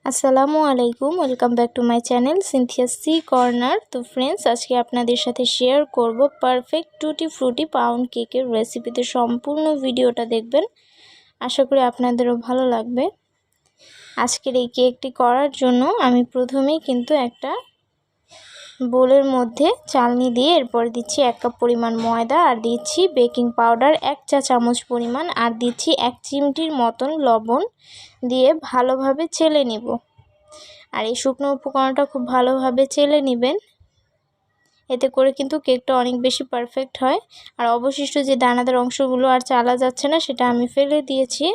আসসালামু আলাইকুম, welcome back to my channel Sinthia C corner. তো ফ্রেন্ডস, আজকে আপনাদের সাথে শেয়ার করব পারফেক্ট টুটি ফ্রুটি পাউন্ড কেকের রেসিপিতে। সম্পূর্ণ ভিডিওটা দেখবেন, আশা করি আপনাদেরও ভালো লাগবে। আজকের এই কেকটি করার জন্য আমি প্রথমেই কিন্তু একটা বোলের মধ্যে চালনি দিয়ে এরপর দিচ্ছি 1 কাপ পরিমাণ ময়দা, আর দিচ্ছি বেকিং পাউডার 1 চা চামচ পরিমাণ, আর দিচ্ছি 1 চিমটির মতন লবণ দিয়ে ভালোভাবে চেলে নিব। আর এই শুকনো উপকরণটা খুব ভালোভাবে চেলে নেবেন, এতে করে কিন্তু কেকটা অনেক বেশি পারফেক্ট হয়। আর অবশিষ্ট যে দানাদার অংশগুলো আর চালা যাচ্ছে না, সেটা আমি ফেলে দিয়েছি।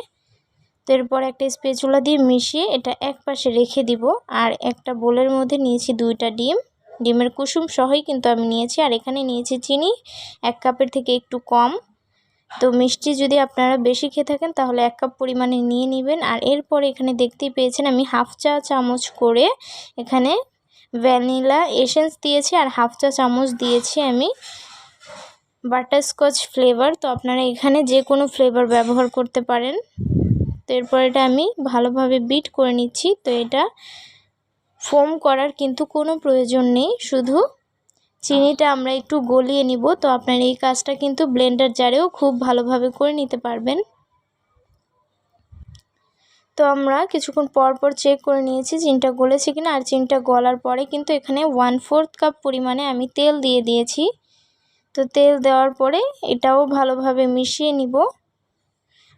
তো এরপর একটা স্প্যাচুলা দিয়ে মিশিয়ে এটা এক পাশে রেখে দিব। আর একটা বোলের মধ্যে নিয়েছি 2টা ডিমের কুসুম সহই কিন্তু আমি নিয়েছি। আর এখানে নিয়েছি চিনি 1 কাপের থেকে একটু কম। তো মিষ্টি যদি আপনারা বেশি খেয়ে থাকেন তাহলে 1 কাপ পরিমাণে নিয়ে নেবেন। আর এরপর এখানে দেখতেই পেয়েছেন আমি হাফ চা চামচ করে এখানে ভ্যানিলা এসেন্স দিয়েছি, আর হাফ চা চামচ দিয়েছি আমি বাটারস্কচ ফ্লেভার। তো আপনারা এখানে যে কোনো ফ্লেভার ব্যবহার করতে পারেন। তো এরপর এটা আমি ভালোভাবে বিট করে নিচ্ছি। তো এটা ফোম করার কিন্তু কোনো প্রয়োজন নেই, শুধু চিনিটা আমরা একটু গলিয়ে নিব। তো আপনার এই কাজটা কিন্তু ব্লেন্ডার জারেও খুব ভালোভাবে করে নিতে পারবেন। তো আমরা কিছুক্ষণ পর পর চেক করে নিয়েছি চিনিটা গলেছে কিনা। আর চিনিটা গলার পরে কিন্তু এখানে 1/4 কাপ পরিমাণে আমি তেল দিয়ে দিয়েছি। তো তেল দেওয়ার পরে এটাও ভালোভাবে মিশিয়ে নিব।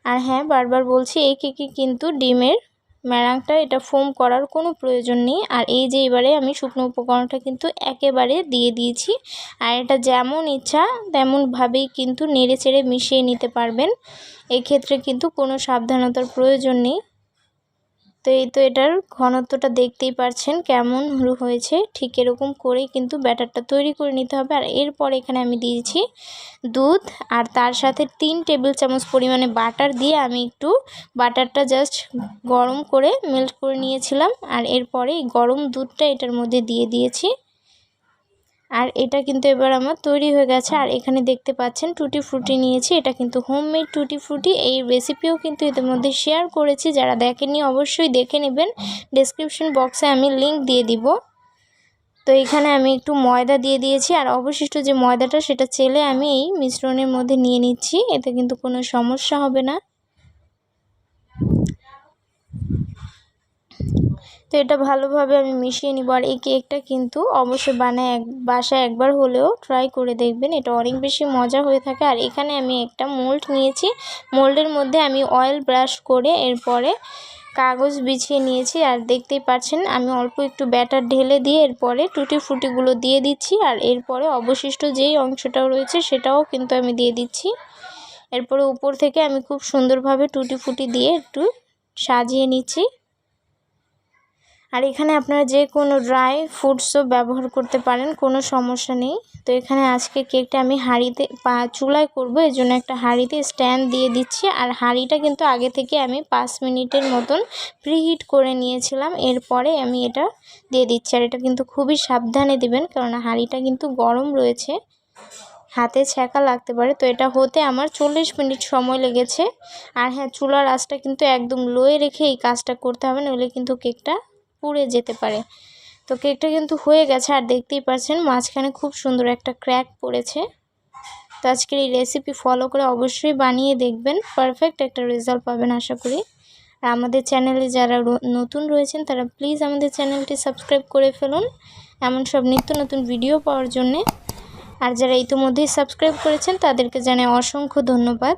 আর হ্যাঁ, বারবার বলছি, এই কেকে কিন্তু ডিমের ম্যারাংটা এটা ফোম করার কোনো প্রয়োজন নেই। আর এই যে এবারে আমি শুকনো উপকরণটা কিন্তু একেবারে দিয়ে দিয়েছি। আর এটা যেমন ইচ্ছা তেমনভাবেই কিন্তু নেড়ে চেড়ে মিশিয়ে নিতে পারবেন। এক্ষেত্রে কিন্তু কোনো সাবধানতার প্রয়োজন নেই। তো এই তো এটার ঘনত্বটা দেখতেই পাচ্ছেন কেমন হয়েছে, ঠিক এরকম করেই কিন্তু ব্যাটারটা তৈরি করে নিতে হবে। আর এরপর এখানে আমি দিয়েছি দুধ, আর তার সাথে 3 টেবিল চামচ পরিমাণে বাটার দিয়ে আমি একটু বাটারটা জাস্ট গরম করে মেল্ট করে নিয়েছিলাম। আর এরপরে এই গরম দুধটা এটার মধ্যে দিয়ে দিয়েছি। আর এটা কিন্তু এবার আমার তৈরি হয়ে গেছে। আর এখানে দেখতে পাচ্ছেন টুটি ফ্রুটি নিয়েছি, এটা কিন্তু হোমমেড টুটি ফ্রুটি। এই রেসিপিও কিন্তু এদের মধ্যে শেয়ার করেছি, যারা দেখেননি অবশ্যই দেখে নেবেন। ডেসক্রিপশন বক্সে আমি লিংক দিয়ে দিব। তো এখানে আমি একটু ময়দা দিয়ে দিয়েছি, আর অবশিষ্ট যে ময়দাটা সেটা চেলে আমি এই মিশ্রণের মধ্যে নিয়ে নিচ্ছি, এতে কিন্তু কোনো সমস্যা হবে না। তো এটা ভালোভাবে আমি মিশিয়ে নিব। আর এই কেকটা কিন্তু অবশ্যই বাসায় একবার হলেও ট্রাই করে দেখবেন, এটা অনেক বেশি মজা হয়ে থাকে। আর এখানে আমি একটা মোল্ড নিয়েছি, মোল্ডের মধ্যে আমি অয়েল ব্রাশ করে এরপরে কাগজ বিছিয়ে নিয়েছি। আর দেখতেই পাচ্ছেন আমি অল্প একটু ব্যাটার ঢেলে দিয়ে এরপরে টুটি ফ্রুটিগুলো দিয়ে দিচ্ছি। আর এরপরে অবশিষ্ট যেই অংশটাও রয়েছে সেটাও কিন্তু আমি দিয়ে দিচ্ছি। এরপরে উপর থেকে আমি খুব সুন্দরভাবে টুটি ফ্রুটি দিয়ে একটু সাজিয়ে নিচ্ছি। আর এখানে আপনারা যে কোনো ড্রাই ফ্রুটসও ব্যবহার করতে পারেন, কোনো সমস্যা নেই। তো এখানে আজকে কেকটা আমি হাঁড়িতে চুলায় করব, এর জন্য একটা হাঁড়িতে স্ট্যান্ড দিয়ে দিচ্ছি। আর হাঁড়িটা কিন্তু আগে থেকে আমি 5 মিনিটের মতন প্রিহিট করে নিয়েছিলাম। এরপরে আমি এটা দিয়ে দিচ্ছি। আর এটা কিন্তু খুবই সাবধানে দিবেন, কারণ হাঁড়িটা কিন্তু গরম রয়েছে, হাতে ছ্যাঁকা লাগতে পারে। তো এটা হতে আমার 40 মিনিট সময় লেগেছে। আর হ্যাঁ, চুলার আঁচটা কিন্তু একদম লোয়ে রেখে এই কাজটা করতে হবে, নইলে কিন্তু কেকটা পুড়ে যেতে পারে। তো কেকটা কিন্তু হয়ে গেছে, আর দেখতেই পাচ্ছেন মাঝখানে খুব সুন্দর একটা ক্র্যাক পড়েছে। তো আজকের এই রেসিপি ফলো করে অবশ্যই বানিয়ে দেখবেন, পারফেক্ট একটা রেজাল্ট পাবেন আশা করি। আর আমাদের চ্যানেলে যারা নতুন রয়েছেন তারা প্লিজ আমাদের চ্যানেলটি সাবস্ক্রাইব করে ফেলুন, এমন সব নিত্য নতুন ভিডিও পাওয়ার জন্যে। আর যারা ইতিমধ্যেই সাবস্ক্রাইব করেছেন তাদেরকে জানাই অসংখ্য ধন্যবাদ।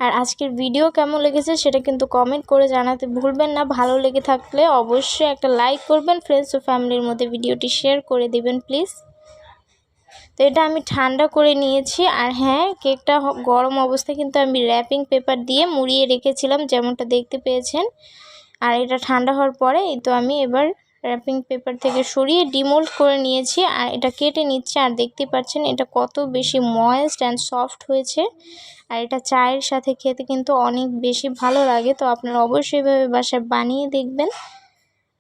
আর আজকের ভিডিও কেমন লেগেছে সেটা কিন্তু কমেন্ট করে জানাতে ভুলবেন না। ভালো লেগে থাকলে অবশ্যই একটা লাইক করবেন, ফ্রেন্ডস ও ফ্যামিলির মধ্যে ভিডিওটি শেয়ার করে দিবেন প্লিজ। তো এটা আমি ঠান্ডা করে নিয়েছি। আর হ্যাঁ, কেকটা গরম অবস্থায় কিন্তু আমি র্যাপিং পেপার দিয়ে মুড়িয়ে রেখেছিলাম, যেমনটা দেখতে পেয়েছেন। আর এটা ঠান্ডা হওয়ার পরে এই তো আমি এবার র্যাপিং পেপার থেকে সরিয়ে ডিমোল্ড করে নিয়েছি, আর এটা কেটে নিচ্ছি। আর দেখতে পাচ্ছেন এটা কত বেশি ময়েস্ট অ্যান্ড সফট হয়েছে। আর এটা চায়ের সাথে খেতে কিন্তু অনেক বেশি ভালো লাগে। তো আপনারা অবশ্যই এভাবে বাসায় বানিয়ে দেখবেন,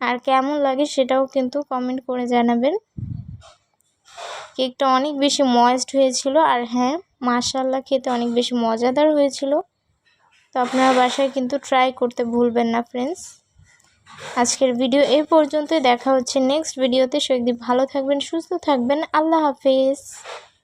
আর কেমন লাগে সেটাও কিন্তু কমেন্ট করে জানাবেন। কেকটা অনেক বেশি ময়েস্ট হয়েছিল, আর হ্যাঁ, মাশাআল্লাহ খেতে অনেক বেশি মজাদার হয়েছিল। তো আপনারা বাসায় কিন্তু ট্রাই করতে ভুলবেন না ফ্রেন্ডস। আজকের ভিডিও এই পর্যন্তই। দেখা হচ্ছে নেক্সট ভিডিওতে। সবাই ভালো থাকবেন, সুস্থ থাকবেন। আল্লাহ হাফেজ।